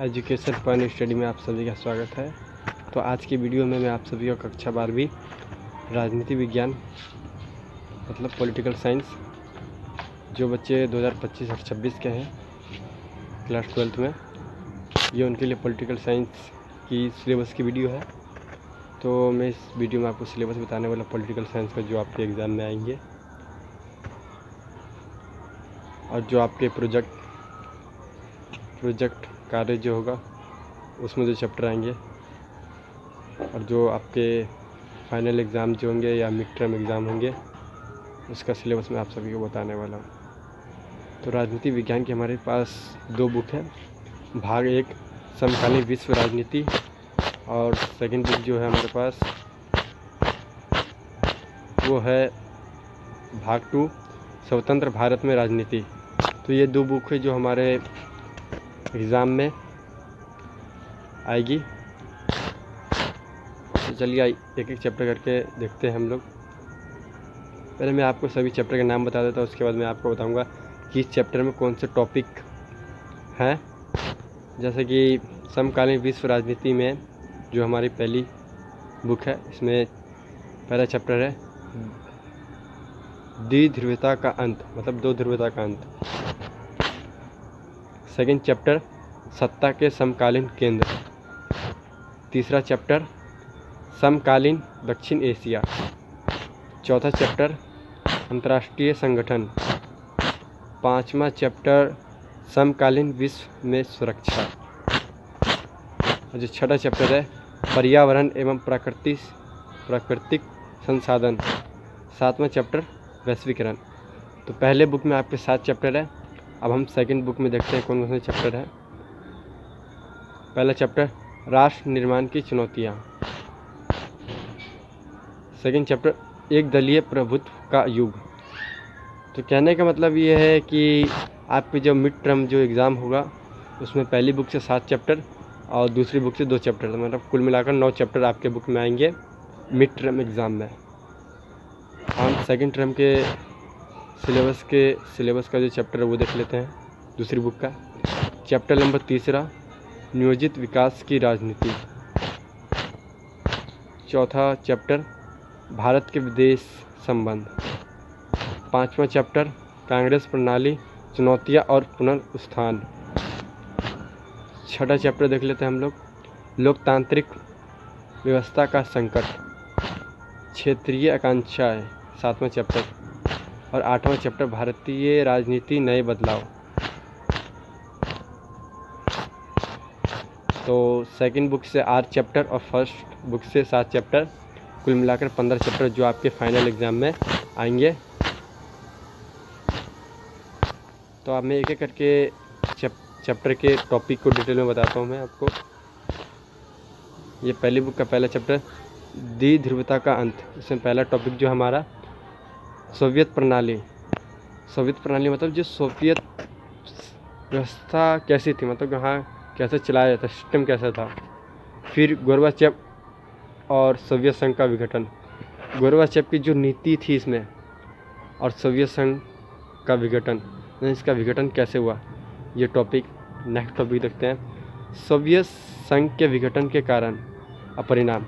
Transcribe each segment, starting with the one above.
Education fun study में आप सभी का स्वागत है। तो आज की वीडियो में मैं आप सभी को कक्षा 12वीं राजनीति विज्ञान मतलब पॉलिटिकल साइंस जो बच्चे 2025 और 26 के हैं क्लास 12th में, ये उनके लिए पॉलिटिकल साइंस की सिलेबस की वीडियो है। तो मैं इस वीडियो में आपको सिलेबस बताने वाला पॉलिटिकल साइंस का जो आपके एग्ज़ाम में आएंगे और जो आपके प्रोजेक्ट कार्य जो होगा उसमें जो चैप्टर आएंगे और जो आपके फाइनल एग्ज़ाम जो होंगे या मिड टर्म एग्ज़ाम होंगे उसका सिलेबस मैं आप सभी को बताने वाला हूँ। तो राजनीति विज्ञान की हमारे पास 2 बुक है। भाग 1 समकालीन विश्व राजनीति और सेकंड बुक जो है हमारे पास वो है भाग 2 स्वतंत्र भारत में राजनीति। तो ये 2 बुक है जो हमारे एग्ज़ाम में आएगी। तो चलिए एक एक चैप्टर करके देखते हैं हम लोग। पहले मैं आपको सभी चैप्टर के नाम बता देता हूँ, उसके बाद मैं आपको बताऊंगा कि इस चैप्टर में कौन से टॉपिक हैं। जैसे कि समकालीन विश्व राजनीति में जो हमारी पहली बुक है, इसमें पहला चैप्टर है द्विध्रुवता का अंत, मतलब 2 ध्रुवता का अंत। सेकंड चैप्टर सत्ता के समकालीन केंद्र। तीसरा चैप्टर समकालीन दक्षिण एशिया। चौथा चैप्टर अंतर्राष्ट्रीय संगठन। 5वां चैप्टर समकालीन विश्व में सुरक्षा। और जो 6वां चैप्टर है पर्यावरण एवं प्राकृतिक संसाधन। 7वां चैप्टर वैश्वीकरण। तो पहले बुक में आपके 7 चैप्टर है। अब हम सेकंड बुक में देखते हैं कौन कौन से चैप्टर है। पहला चैप्टर राष्ट्र निर्माण की चुनौतियाँ। सेकंड चैप्टर एक दलीय प्रभुत्व का युग। तो कहने का मतलब ये है कि आपके जो मिड टर्म जो एग्ज़ाम होगा उसमें पहली बुक से 7 चैप्टर और दूसरी बुक से 2 चैप्टर, मतलब कुल मिलाकर 9 चैप्टर आपके बुक में आएंगे मिड टर्म एग्ज़ाम में। हम सेकंड टर्म के सिलेबस का जो चैप्टर है वो देख लेते हैं। दूसरी बुक का चैप्टर नंबर 3 नियोजित विकास की राजनीति। चौथा चैप्टर भारत के विदेश संबंध। 5वां चैप्टर कांग्रेस प्रणाली चुनौतियाँ और पुनरुत्थान। 6वां चैप्टर देख लेते हैं हम लोग लोकतांत्रिक व्यवस्था का संकट, क्षेत्रीय आकांक्षाएँ। 7वां चैप्टर और 8वां चैप्टर भारतीय राजनीति नए बदलाव। तो सेकंड बुक से 8 चैप्टर और फर्स्ट बुक से 7 चैप्टर, कुल मिलाकर 15 चैप्टर जो आपके फाइनल एग्ज़ाम में आएंगे। तो अब मैं एक एक करके चैप्टर के टॉपिक को डिटेल में बताता हूँ मैं आपको। ये पहली बुक का पहला चैप्टर द्विध्रुवता का अंत। इसमें पहला टॉपिक जो हमारा सोवियत प्रणाली मतलब जो सोवियत व्यवस्था कैसी थी, मतलब यहाँ कैसे चलाया जाता, सिस्टम कैसा था। फिर गोर्बाचेव और सोवियत संघ का विघटन। गोर्बाचेव की जो नीति थी इसमें और सोवियत संघ का विघटन, इसका विघटन कैसे हुआ, ये टॉपिक। नेक्स्ट टॉपिक देखते हैं सोवियत संघ के विघटन के कारण और परिणाम।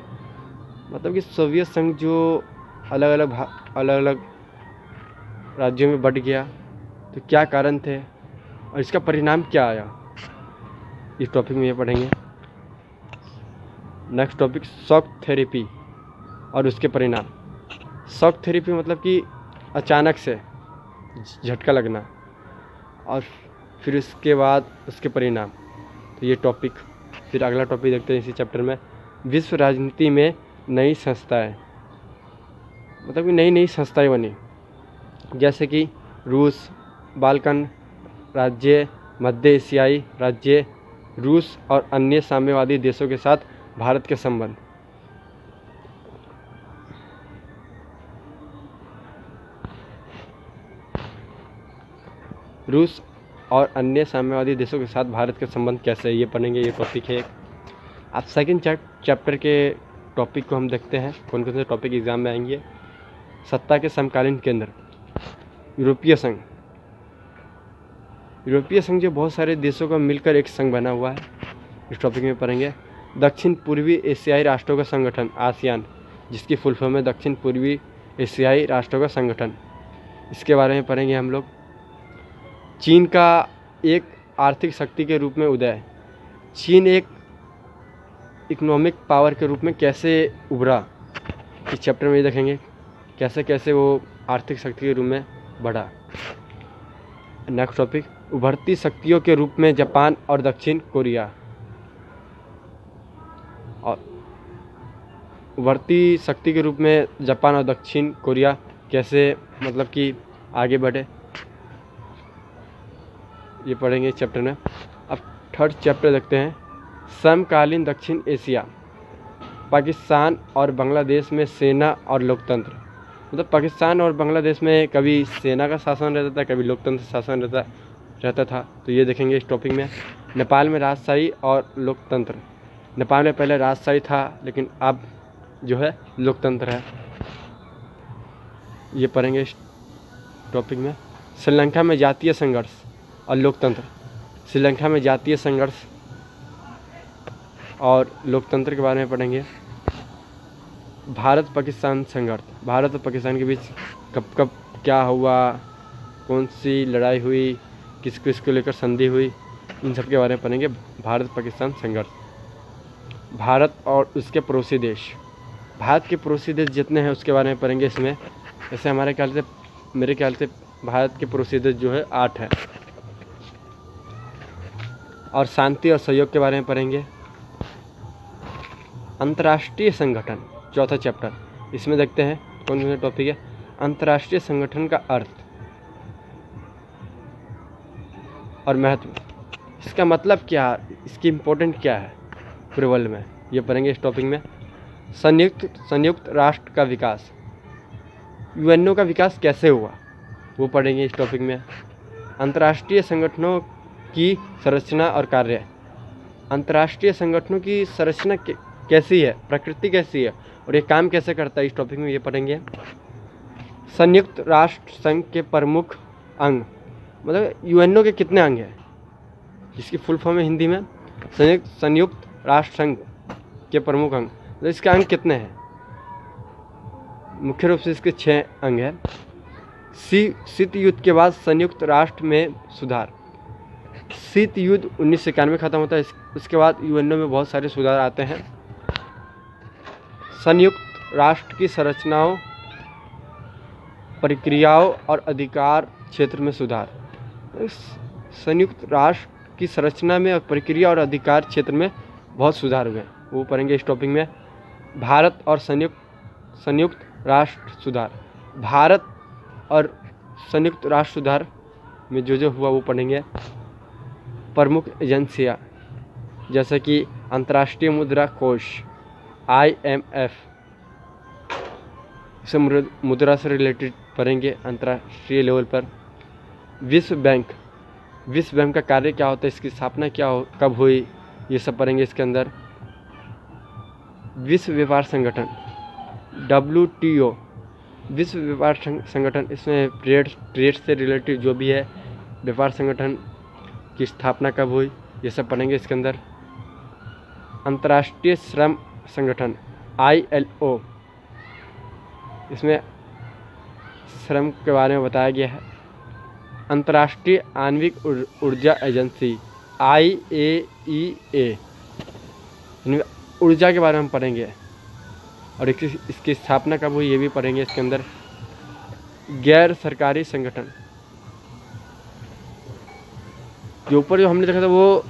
मतलब कि सोवियत संघ जो अलग अलग राज्यों में बंट गया तो क्या कारण थे और इसका परिणाम क्या आया, इस टॉपिक में ये पढ़ेंगे। नेक्स्ट टॉपिक शॉक थेरेपी और उसके परिणाम। शॉक थेरेपी मतलब कि अचानक से झटका लगना और फिर उसके बाद उसके परिणाम। तो ये टॉपिक। फिर अगला टॉपिक देखते हैं इसी चैप्टर में विश्व राजनीति में नई संस्थाएं, मतलब कि नई संस्थाएं बनी, जैसे कि रूस, बाल्कन राज्य, मध्य एशियाई राज्य, रूस और अन्य साम्यवादी देशों के साथ भारत के संबंध। रूस और अन्य साम्यवादी देशों के साथ भारत के संबंध कैसे है, ये पढ़ेंगे। ये टॉपिक है। अब सेकंड चैप्टर के टॉपिक को हम देखते हैं कौन कौन से टॉपिक एग्जाम में आएंगे। सत्ता के समकालीन केंद्र। यूरोपीय संघ जो बहुत सारे देशों का मिलकर एक संघ बना हुआ है। इस टॉपिक में पढ़ेंगे दक्षिण पूर्वी एशियाई राष्ट्रों का संगठन आसियान, जिसकी फुल फॉर्म है दक्षिण पूर्वी एशियाई राष्ट्रों का संगठन, इसके बारे में पढ़ेंगे हम लोग। चीन का एक आर्थिक शक्ति के रूप में उदय, चीन एक इकोनॉमिक पावर के रूप में कैसे उभरा, इस चैप्टर में ये देखेंगे कैसे कैसे वो आर्थिक शक्ति के रूप में बढ़ा। नेक्स्ट टॉपिक उभरती शक्तियों के रूप में जापान और दक्षिण कोरिया, और उभरती शक्ति के रूप में जापान और दक्षिण कोरिया कैसे मतलब कि आगे बढ़े, ये पढ़ेंगे इस चैप्टर में। अब थर्ड चैप्टर देखते हैं समकालीन दक्षिण एशिया, पाकिस्तान और बांग्लादेश में सेना और लोकतंत्र। मतलब पाकिस्तान और बांग्लादेश में कभी सेना का शासन रहता था, कभी लोकतंत्र शासन रहता था, तो ये देखेंगे इस टॉपिक में। नेपाल में राजशाही और लोकतंत्र, नेपाल में पहले राजशाही था लेकिन अब जो है लोकतंत्र है, ये पढ़ेंगे इस टॉपिक में। श्रीलंका में जातीय संघर्ष और लोकतंत्र, श्रीलंका में जातीय संघर्ष और लोकतंत्र के बारे में पढ़ेंगे। भारत पाकिस्तान संघर्ष, भारत और पाकिस्तान के बीच कब कब क्या हुआ, कौन सी लड़ाई हुई, किस किस को लेकर संधि हुई, इन सब के बारे में पढ़ेंगे। भारत पाकिस्तान संघर्ष। भारत और उसके पड़ोसी देश, भारत के पड़ोसी देश जितने हैं उसके बारे में पढ़ेंगे इसमें। ऐसे मेरे ख्याल से भारत के पड़ोसी देश जो है 8 है। और शांति और सहयोग के बारे में पढ़ेंगे। अंतर्राष्ट्रीय संगठन, चौथा चैप्टर, इसमें देखते हैं कौन कौन सा टॉपिक है। अंतर्राष्ट्रीय संगठन का अर्थ और महत्व, इसका मतलब क्या है, इसकी इम्पोर्टेंट क्या है पूरे वर्ल्ड में, ये पढ़ेंगे इस टॉपिक में। संयुक्त राष्ट्र का विकास, यूएनओ का विकास कैसे हुआ, वो पढ़ेंगे इस टॉपिक में। अंतर्राष्ट्रीय संगठनों की संरचना और कार्य, अंतर्राष्ट्रीय संगठनों की संरचना कैसी है, प्रकृति कैसी है और ये काम कैसे करता है, इस टॉपिक में ये पढ़ेंगे। संयुक्त राष्ट्र संघ के प्रमुख अंग, मतलब यूएनओ के कितने अंग हैं, जिसकी फुल फॉर्म है हिंदी में संयुक्त राष्ट्र संघ के प्रमुख अंग, तो इसके अंग कितने हैं। मुख्य रूप से इसके 6 अंग हैं। शीत युद्ध के बाद संयुक्त राष्ट्र में सुधार, शीत युद्ध 1991 खत्म होता है, उसके बाद यूएनओ में बहुत सारे सुधार आते हैं। संयुक्त राष्ट्र की संरचनाओं, प्रक्रियाओं और अधिकार क्षेत्र में सुधार, संयुक्त राष्ट्र की संरचना में और प्रक्रिया और अधिकार क्षेत्र में बहुत सुधार हुए, वो पढ़ेंगे इस टॉपिक में। भारत और संयुक्त राष्ट्र सुधार, भारत और संयुक्त राष्ट्र सुधार में जो हुआ वो पढ़ेंगे। प्रमुख एजेंसियाँ जैसे कि अंतर्राष्ट्रीय मुद्रा कोष IMF, इसे मुद्रा से रिलेटेड पढ़ेंगे अंतर्राष्ट्रीय लेवल पर। विश्व बैंक का कार्य क्या होता है, इसकी स्थापना कब हुई, ये सब पढ़ेंगे इसके अंदर। विश्व व्यापार संगठन WTO, विश्व व्यापार संगठन, इसमें ट्रेड से रिलेटेड जो भी है व्यापार संगठन की स्थापना कब हुई, ये सब पढ़ेंगे इसके अंदर। अंतर्राष्ट्रीय श्रम संगठन ILO, इसमें श्रम के बारे में बताया गया है। अंतर्राष्ट्रीय आणविक ऊर्जा एजेंसी IAEA, ऊर्जा के बारे में हम पढ़ेंगे और इसकी स्थापना कब हुई ये भी पढ़ेंगे इसके अंदर। गैर सरकारी संगठन, जो ऊपर जो हमने देखा था वो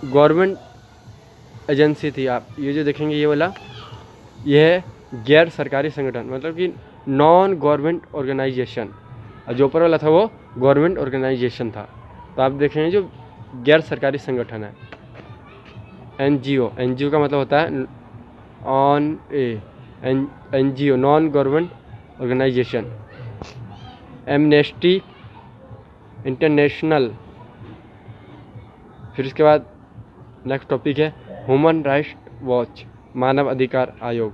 गवर्नमेंट एजेंसी थी, आप ये जो देखेंगे ये वाला, ये है गैर सरकारी संगठन, मतलब कि नॉन गवर्नमेंट ऑर्गेनाइजेशन, और जो ऊपर वाला था वो गवर्नमेंट ऑर्गेनाइजेशन था। तो आप देखेंगे जो गैर सरकारी संगठन है NGO का मतलब होता है NGO, non government organisation. Amnesty International, फिर इसके बाद नेक्स्ट टॉपिक है ह्यूमन राइट्स वॉच, मानव अधिकार आयोग,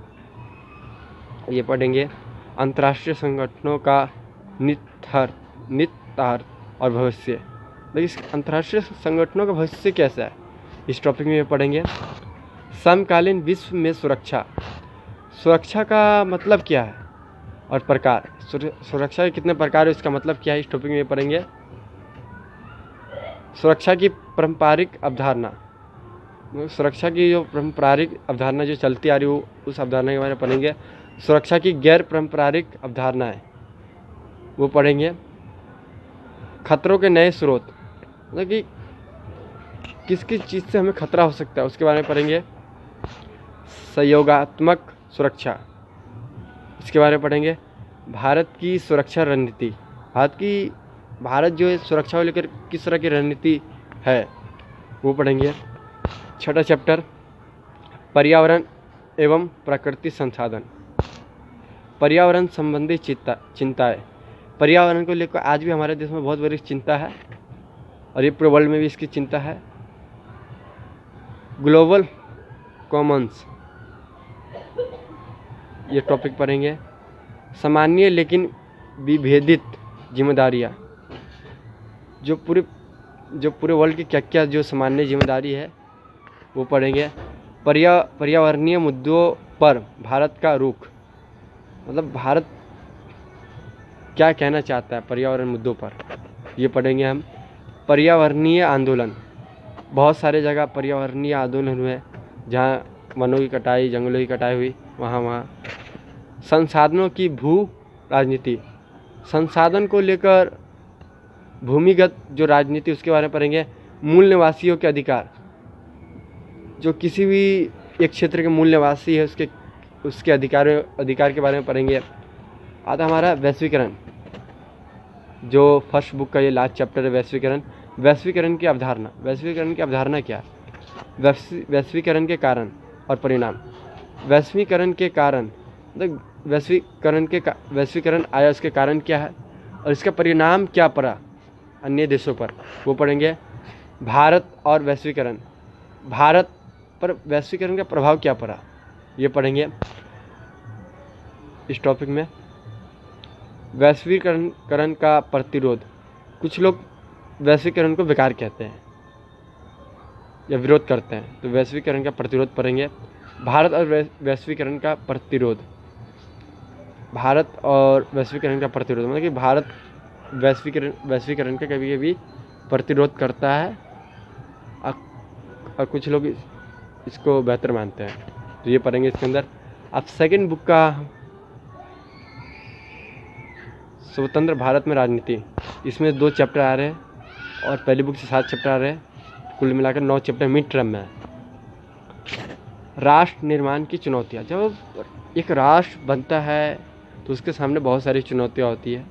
ये पढ़ेंगे। अंतर्राष्ट्रीय संगठनों का निहितार्थ और भविष्य, लेकिन इस अंतर्राष्ट्रीय संगठनों का भविष्य कैसा है, इस टॉपिक में पढ़ेंगे। समकालीन विश्व में सुरक्षा, सुरक्षा का मतलब क्या है और प्रकार, सुरक्षा के कितने प्रकार है, इसका मतलब क्या है, इस टॉपिक में पढ़ेंगे। सुरक्षा की पारंपरिक अवधारणा, सुरक्षा की जो पारंपरिक अवधारणा जो चलती आ रही हो उस अवधारणा के बारे में पढ़ेंगे। सुरक्षा की गैर पारंपरिक अवधारणाएं वो पढ़ेंगे। खतरों के नए स्रोत, मतलब कि किस किस चीज़ से हमें खतरा हो सकता है उसके बारे में पढ़ेंगे। सहयोगात्मक सुरक्षा, इसके बारे में पढ़ेंगे। भारत की सुरक्षा रणनीति, भारत जो है सुरक्षा को लेकर किस तरह की रणनीति है वो पढ़ेंगे। छठा चैप्टर पर्यावरण एवं प्रकृति संसाधन, पर्यावरण संबंधी चिंताएं, पर्यावरण को लेकर आज भी हमारे देश में बहुत बड़ी चिंता है और ये पूरे वर्ल्ड में भी इसकी चिंता है। ग्लोबल कॉमन्स, ये टॉपिक पढ़ेंगे। सामान्य लेकिन विभेदित जिम्मेदारियाँ, जो पूरे वर्ल्ड की क्या क्या जो सामान्य जिम्मेदारी है वो पढ़ेंगे। पर्यावरणीय मुद्दों पर भारत का रुख, मतलब भारत क्या कहना चाहता है पर्यावरण मुद्दों पर, ये पढ़ेंगे हम। पर्यावरणीय आंदोलन, बहुत सारे जगह पर्यावरणीय आंदोलन हुए जहाँ वनों की कटाई, जंगलों की कटाई हुई, वहाँ संसाधनों की भू राजनीति, संसाधन को लेकर भूमिगत जो राजनीति उसके बारे में पढ़ेंगे। मूल निवासियों के अधिकार, जो किसी भी एक क्षेत्र के मूल निवासी है उसके अधिकार के बारे में पढ़ेंगे। आता हमारा वैश्वीकरण, जो फर्स्ट बुक का ये लास्ट चैप्टर है, वैश्वीकरण की अवधारणा। वैश्वीकरण की अवधारणा क्या है, वैश्वीकरण के कारण और परिणाम। वैश्वीकरण के कारण मतलब वैश्वीकरण आया, उसके कारण क्या है और इसका परिणाम क्या पड़ा अन्य देशों पर, वो पढ़ेंगे। भारत और वैश्वीकरण, भारत पर वैश्वीकरण का प्रभाव क्या पड़ा, ये पढ़ेंगे इस टॉपिक में। वैश्वीकरण का प्रतिरोध, कुछ लोग वैश्वीकरण को बेकार कहते हैं या विरोध करते हैं, तो वैश्वीकरण का प्रतिरोध पढ़ेंगे। भारत और वैश्वीकरण का प्रतिरोध, भारत और वैश्वीकरण का प्रतिरोध मतलब कि भारत वैश्वीकरण का कभी कभी प्रतिरोध करता है और कुछ लोग इसको बेहतर मानते हैं, तो ये पढ़ेंगे इसके अंदर। अब सेकंड बुक का स्वतंत्र भारत में राजनीति, इसमें 2 चैप्टर आ रहे हैं और पहली बुक से 7 चैप्टर आ रहे हैं, कुल मिलाकर 9 चैप्टर मिड टर्म में है। राष्ट्र निर्माण की चुनौतियाँ, जब एक राष्ट्र बनता है तो उसके सामने बहुत सारी चुनौतियाँ होती है।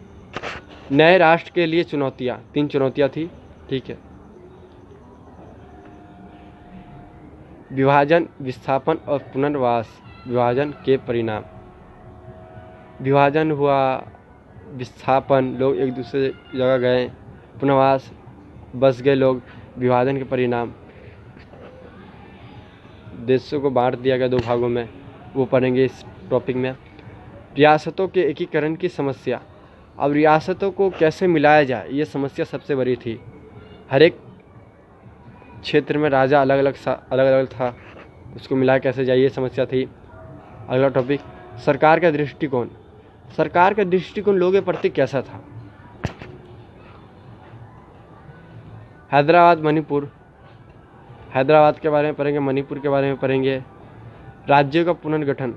नए राष्ट्र के लिए चुनौतियाँ, 3 चुनौतियाँ थी, ठीक है। विभाजन, विस्थापन और पुनर्वास। विभाजन के परिणाम, विभाजन हुआ, विस्थापन, लोग एक दूसरे जगह गए, पुनर्वास, बस गए लोग, विभाजन के परिणाम, देशों को बांट दिया गया 2 भागों में, वो पढ़ेंगे इस टॉपिक में। रियासतों के एकीकरण की समस्या, अब रियासतों को कैसे मिलाया जाए ये समस्या सबसे बड़ी थी। हर एक क्षेत्र में राजा अलग अलग था, उसको मिलाया कैसे जाए ये समस्या थी। अगला टॉपिक सरकार का दृष्टिकोण, सरकार का दृष्टिकोण लोगों के प्रति कैसा था। हैदराबाद, मणिपुर, हैदराबाद के बारे में पढ़ेंगे, मणिपुर के बारे में पढ़ेंगे। राज्यों का पुनर्गठन,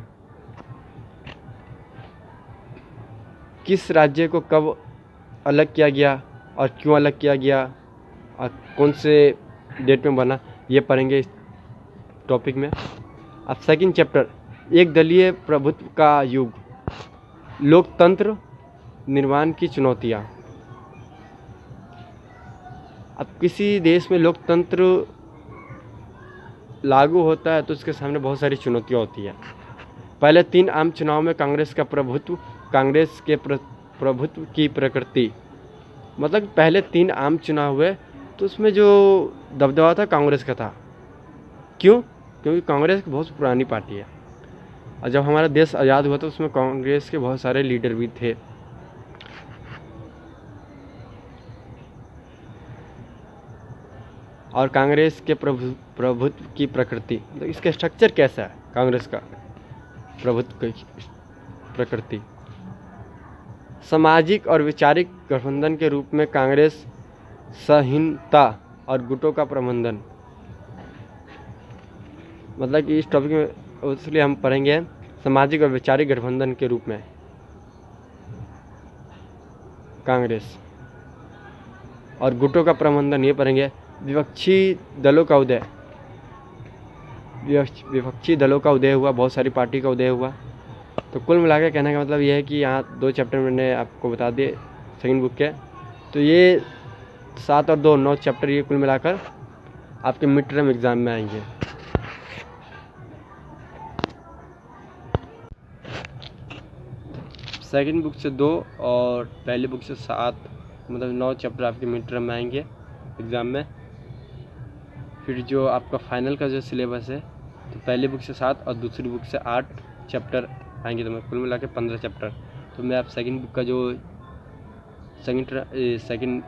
किस राज्य को कब अलग किया गया और क्यों अलग किया गया और कौन से डेट में बना, ये पढ़ेंगे इस टॉपिक में। अब सेकंड चैप्टर एक दलीय प्रभुत्व का युग, लोकतंत्र निर्माण की चुनौतियाँ। अब किसी देश में लोकतंत्र लागू होता है तो उसके सामने बहुत सारी चुनौतियाँ होती है। पहले 3 आम चुनाव में कांग्रेस के प्रभुत्व की प्रकृति, मतलब पहले 3 आम चुनाव हुए तो उसमें जो दबदबा था कांग्रेस का था। क्यों? क्योंकि कांग्रेस बहुत पुरानी पार्टी है और जब हमारा देश आज़ाद हुआ तो उसमें कांग्रेस के बहुत सारे लीडर भी थे। और कांग्रेस के प्रभुत्व की प्रकृति, मतलब इसका स्ट्रक्चर कैसा है कांग्रेस का प्रभुत्व की प्रकृति। सामाजिक और वैचारिक गठबंधन के रूप में कांग्रेस संहीनता और गुटों का प्रबंधन, मतलब कि इस टॉपिक में इसलिए हम पढ़ेंगे सामाजिक और वैचारिक गठबंधन के रूप में कांग्रेस, और गुटों का प्रबंधन ये पढ़ेंगे विपक्षी दलों का उदय, विपक्षी दलों का उदय हुआ, बहुत सारी पार्टी का उदय हुआ। तो कुल मिलाकर कहने का मतलब ये है कि यहाँ 2 चैप्टर मैंने आपको बता दिए सेकंड बुक के, तो ये 7 और 2 9 चैप्टर ये कुल मिलाकर आपके मिड टर्म एग्ज़ाम में आएंगे। सेकंड बुक से 2 और पहली बुक से 7, मतलब 9 चैप्टर आपके मिड टर्म में आएंगे एग्ज़ाम में। फिर जो आपका फाइनल का जो सिलेबस है, तो पहली बुक से 7 और दूसरी बुक से 8 चैप्टर आएंगे, तो मैं कुल मिला के 15 चैप्टर। तो मैं आप सेकंड बुक का जो सेकंड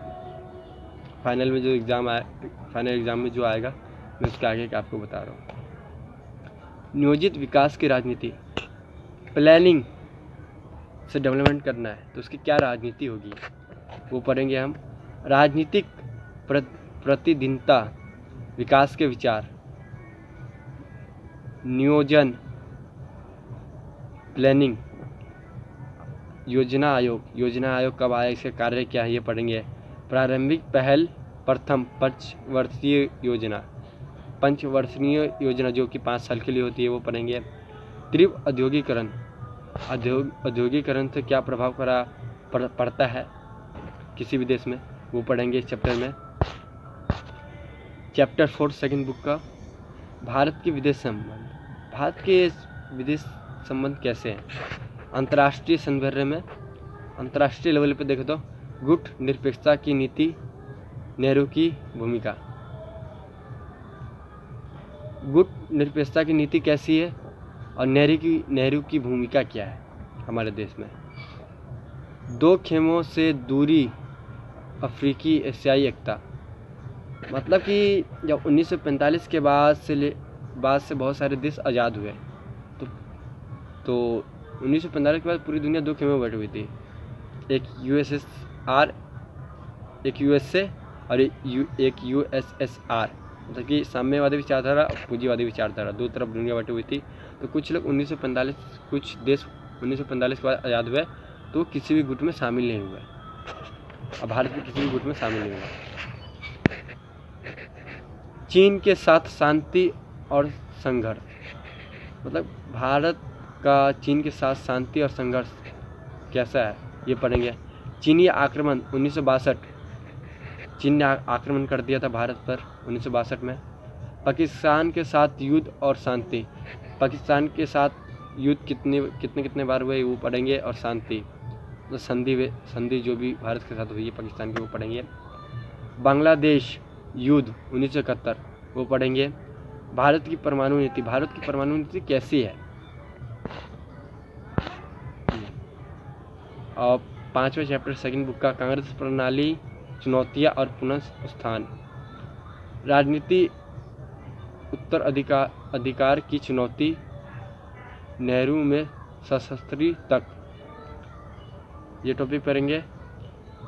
फाइनल में जो एग्ज़ाम फाइनल एग्ज़ाम में जो आएगा, मैं उसके आगे का आपको बता रहा हूँ। नियोजित विकास की राजनीति, प्लानिंग से डेवलपमेंट करना है तो उसकी क्या राजनीति होगी वो पढ़ेंगे हम। राजनीतिक प्रतिदिनता, विकास के विचार, नियोजन, प्लानिंग, योजना आयोग कब आया, इसका कार्य क्या है ये पढ़ेंगे। प्रारंभिक पहल, प्रथम पंचवर्षीय योजना जो कि 5 साल के लिए होती है वो पढ़ेंगे। तीव्र औद्योगिकरण से क्या प्रभाव पड़ता है किसी भी देश में, वो पढ़ेंगे इस चैप्टर में। चैप्टर 4 सेकंड बुक का भारत के विदेश संबंध कैसे हैं। अंतर्राष्ट्रीय संदर्भ में, अंतर्राष्ट्रीय लेवल पे देखें तो गुट निरपेक्षता की नीति, नेहरू की भूमिका। गुट निरपेक्षता की नीति कैसी है और नेहरू की भूमिका क्या है हमारे देश में। 2 खेमों से दूरी, अफ्रीकी एशियाई एकता, मतलब कि जब 1945 के बाद से बहुत सारे देश आज़ाद हुए, तो 1945 के बाद पूरी दुनिया 2 खेमों में बैठी हुई थी, एक USSR, एक USA और एक USSR, मतलब कि साम्यवादी विचारधारा और पूंजीवादी विचारधारा, 2 तरफ दुनिया बैठी हुई थी। तो कुछ लोग 1945 कुछ देश 1945 के बाद आज़ाद हुए तो किसी भी गुट में शामिल नहीं हुए, और भारत भी किसी भी गुट में शामिल नहीं हुआ। चीन के साथ शांति और संघर्ष, मतलब भारत का चीन के साथ शांति और संघर्ष कैसा है ये पढ़ेंगे। चीनी आक्रमण 1962, चीन ने आक्रमण कर दिया था भारत पर 1962 में। पाकिस्तान के साथ युद्ध और शांति, पाकिस्तान के साथ युद्ध कितने बार हुए वो पढ़ेंगे, और शांति तो संधि जो भी भारत के साथ हुई है पाकिस्तान की वो पढ़ेंगे। बांग्लादेश युद्ध 1971 वो पढ़ेंगे। भारत की परमाणु नीति कैसी है। और 5वां चैप्टर सेकंड बुक का कांग्रेस प्रणाली, चुनौतियां और पुनरुत्थान। राजनीति, उत्तराधिकार की चुनौती, नेहरू में सशस्त्री तक, ये टॉपिक पढ़ेंगे।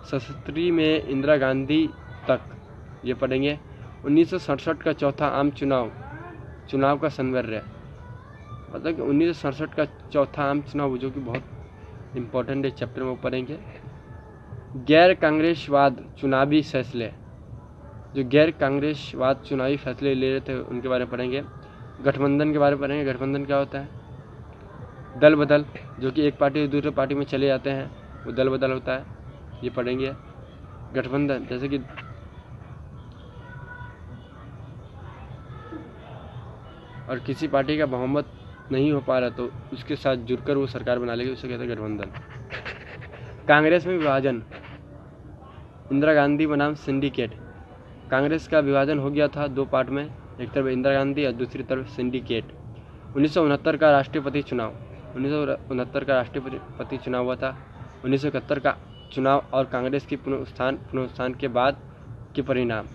सशस्त्री में इंदिरा गांधी तक, ये पढ़ेंगे। 1967 का चौथा आम चुनाव का संदर्भ, मतलब कि 1967 का चौथा आम चुनाव जो कि बहुत इम्पोर्टेंट है चैप्टर में वो पढ़ेंगे। गैर कांग्रेसवाद चुनावी फैसले, जो गैर कांग्रेसवाद चुनावी फैसले ले रहे थे उनके बारे में पढ़ेंगे। गठबंधन के बारे में पढ़ेंगे, गठबंधन क्या होता है। दल बदल, जो कि एक पार्टी से दूसरे पार्टी में चले जाते हैं वो दल बदल होता है, ये पढ़ेंगे। गठबंधन जैसे कि और किसी पार्टी का बहुमत नहीं हो पा रहा तो उसके साथ जुड़कर वो सरकार बना लेगी, उसे कहते हैं गठबंधन। कांग्रेस में विभाजन, इंदिरा गांधी बनाम सिंडिकेट। कांग्रेस का विभाजन हो गया था 2 पार्ट में, एक तरफ इंदिरा गांधी और दूसरी तरफ सिंडिकेट। 1969 का राष्ट्रपति चुनाव, 1969 का राष्ट्रपति चुनाव हुआ था। 1971 का चुनाव और कांग्रेस की पुनरुत्थान के बाद के परिणाम।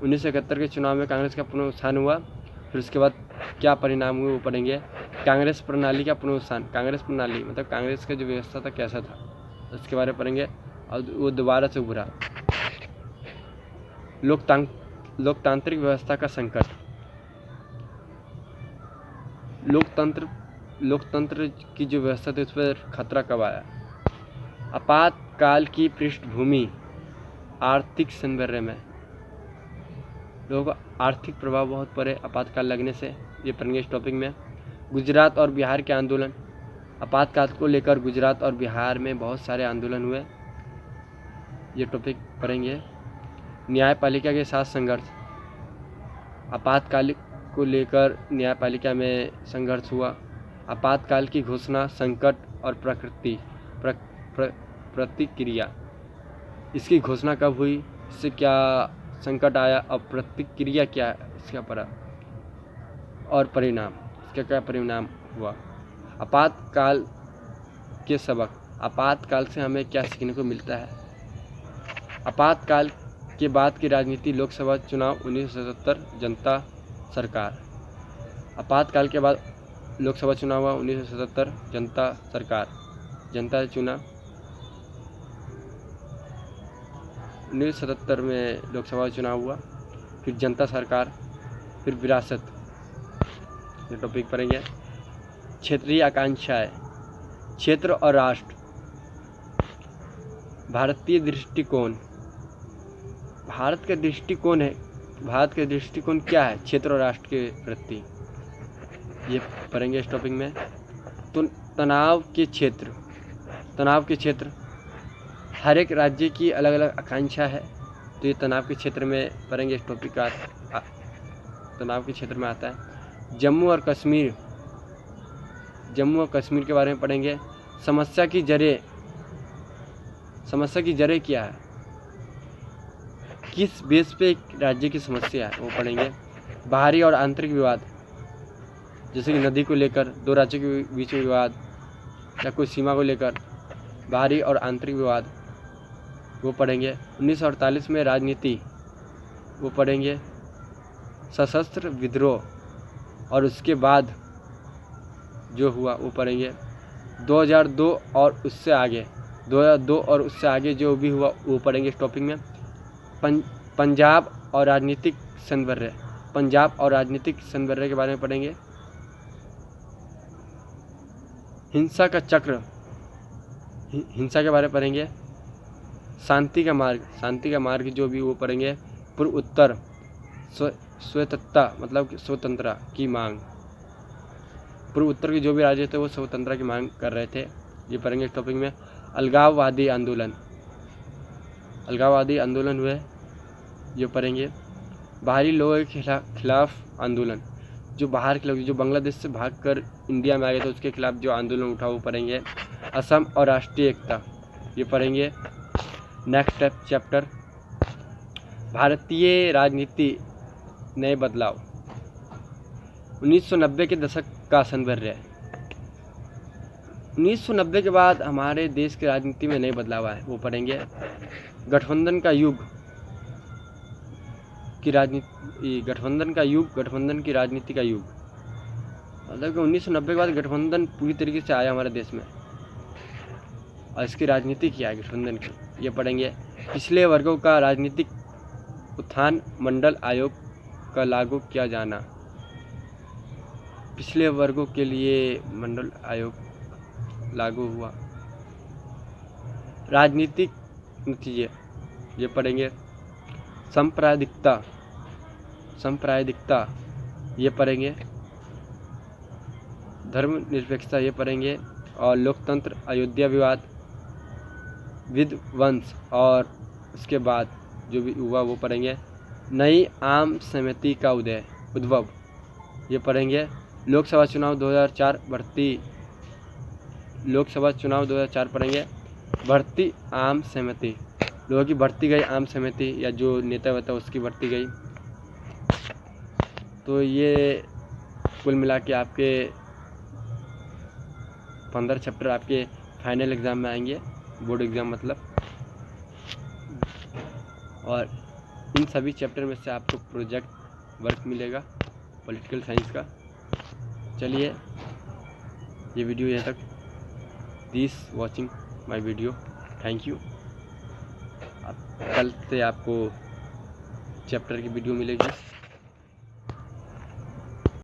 1971 के चुनाव में कांग्रेस का पुनरुत्थान हुआ। फिर उसके बाद क्या परिणाम हुए वो पढ़ेंगे। कांग्रेस प्रणाली का पुनरुत्थान, कांग्रेस प्रणाली मतलब कांग्रेस का जो व्यवस्था था कैसा था उसके बारे में पढ़ेंगे और वो दोबारा से उभरा। लोकतांत्रिक व्यवस्था का संकट, लोकतंत्र की जो व्यवस्था थी उस पर खतरा कब आया। आपातकाल की पृष्ठभूमि, आर्थिक संदर्भ में लोगों को आर्थिक प्रभाव बहुत पड़े आपातकाल लगने से, ये पढ़ेंगे इस टॉपिक में। गुजरात और बिहार के आंदोलन, आपातकाल को लेकर गुजरात और बिहार में बहुत सारे आंदोलन हुए, ये टॉपिक पढ़ेंगे। न्यायपालिका के साथ संघर्ष, आपातकाल को लेकर न्यायपालिका में संघर्ष हुआ। आपातकाल की घोषणा, संकट और प्रतिक्रिया, इसकी घोषणा कब हुई, इससे क्या संकट आया और प्रतिक्रिया क्या है इसका पड़ा, और परिणाम, इसका क्या परिणाम हुआ। आपातकाल के सबक, आपातकाल से हमें क्या सीखने को मिलता है। आपातकाल के बाद की राजनीति, लोकसभा चुनाव 1977, जनता सरकार। आपातकाल के बाद लोकसभा चुनाव हुआ 1977, जनता सरकार, जनता चुना। 1977 में लोकसभा चुनाव हुआ, फिर जनता सरकार, फिर विरासत, ये टॉपिक पढ़ेंगे। क्षेत्रीय आकांक्षाएं, क्षेत्र और राष्ट्र, भारतीय दृष्टिकोण, भारत का दृष्टिकोण है, भारत का दृष्टिकोण क्या है क्षेत्र और राष्ट्र के प्रति, ये पढ़ेंगे इस टॉपिक में। तो तनाव के क्षेत्र, हर एक राज्य की अलग अलग आकांक्षा है, तो ये तनाव के क्षेत्र में पढ़ेंगे इस टॉपिक का, तनाव के क्षेत्र में आता है। जम्मू और कश्मीर के बारे में पढ़ेंगे। समस्या की जड़ें क्या है, किस बेस पे एक राज्य की समस्या है वो पढ़ेंगे। बाहरी और आंतरिक विवाद, जैसे कि नदी को लेकर, दो राज्यों के बीच में विवाद या कोई सीमा को लेकर, बाहरी और आंतरिक विवाद वो पढ़ेंगे। 1948 में राजनीति वो पढ़ेंगे। सशस्त्र विद्रोह और उसके बाद जो हुआ वो पढ़ेंगे। 2002 और उससे आगे जो भी हुआ वो पढ़ेंगे इस टॉपिक में। पंजाब और राजनीतिक संवर्य के बारे में पढ़ेंगे। हिंसा के बारे में पढ़ेंगे। शांति का मार्ग जो भी वो पढ़ेंगे। पूर्व उत्तर स्वायत्तता मतलब स्वतंत्रता की मांग, पूर्व उत्तर के जो भी राज्य थे वो स्वतंत्रता की मांग कर रहे थे, ये पढ़ेंगे इस टॉपिक में। अलगाववादी आंदोलन हुए, ये पढ़ेंगे। बाहरी लोगों के खिलाफ आंदोलन, जो बाहर के लोग जो बांग्लादेश से भागकर इंडिया में आ गए थे उसके खिलाफ जो आंदोलन उठा वो पढ़ेंगे। असम और राष्ट्रीय एकता, ये पढ़ेंगे। नेक्स्ट चैप्टर, भारतीय राजनीति नए बदलाव, 1990 के दशक का संदर्भ। 1990 के बाद हमारे देश की राजनीति में नए बदलाव आए वो पढ़ेंगे। गठबंधन का युग की राजनीति का युग, मतलब कि 1990 के बाद गठबंधन पूरी तरीके से आया हमारे देश में और इसकी राजनीति क्या है गठबंधन की, ये पढ़ेंगे। पिछले वर्गों का राजनीतिक उत्थान, मंडल आयोग का लागू किया जाना, पिछले वर्गों के लिए मंडल आयोग लागू हुआ। राजनीतिक नतीजे, ये पढ़ेंगे। सांप्रदायिकता, ये पढ़ेंगे। धर्मनिरपेक्षता, ये पढ़ेंगे। और लोकतंत्र, अयोध्या विवाद, विध्वंस और उसके बाद जो भी हुआ वो पढ़ेंगे। नई आम सहमति का उद्भव, ये पढ़ेंगे। लोकसभा चुनाव 2004 पढ़ेंगे। भर्ती आम सहमति, लोगों की भर्ती गई आम सहमति या जो नेता होता है उसकी भर्ती गई। तो ये कुल मिला के आपके 15 चैप्टर आपके फाइनल एग्ज़ाम में आएंगे, बोर्ड एग्ज़ाम मतलब। और इन सभी चैप्टर में से आपको प्रोजेक्ट वर्क मिलेगा पॉलिटिकल साइंस का। चलिए ये वीडियो यहाँ तक। Please watching my video, thank you. कल से आपको चैप्टर की वीडियो मिलेगी।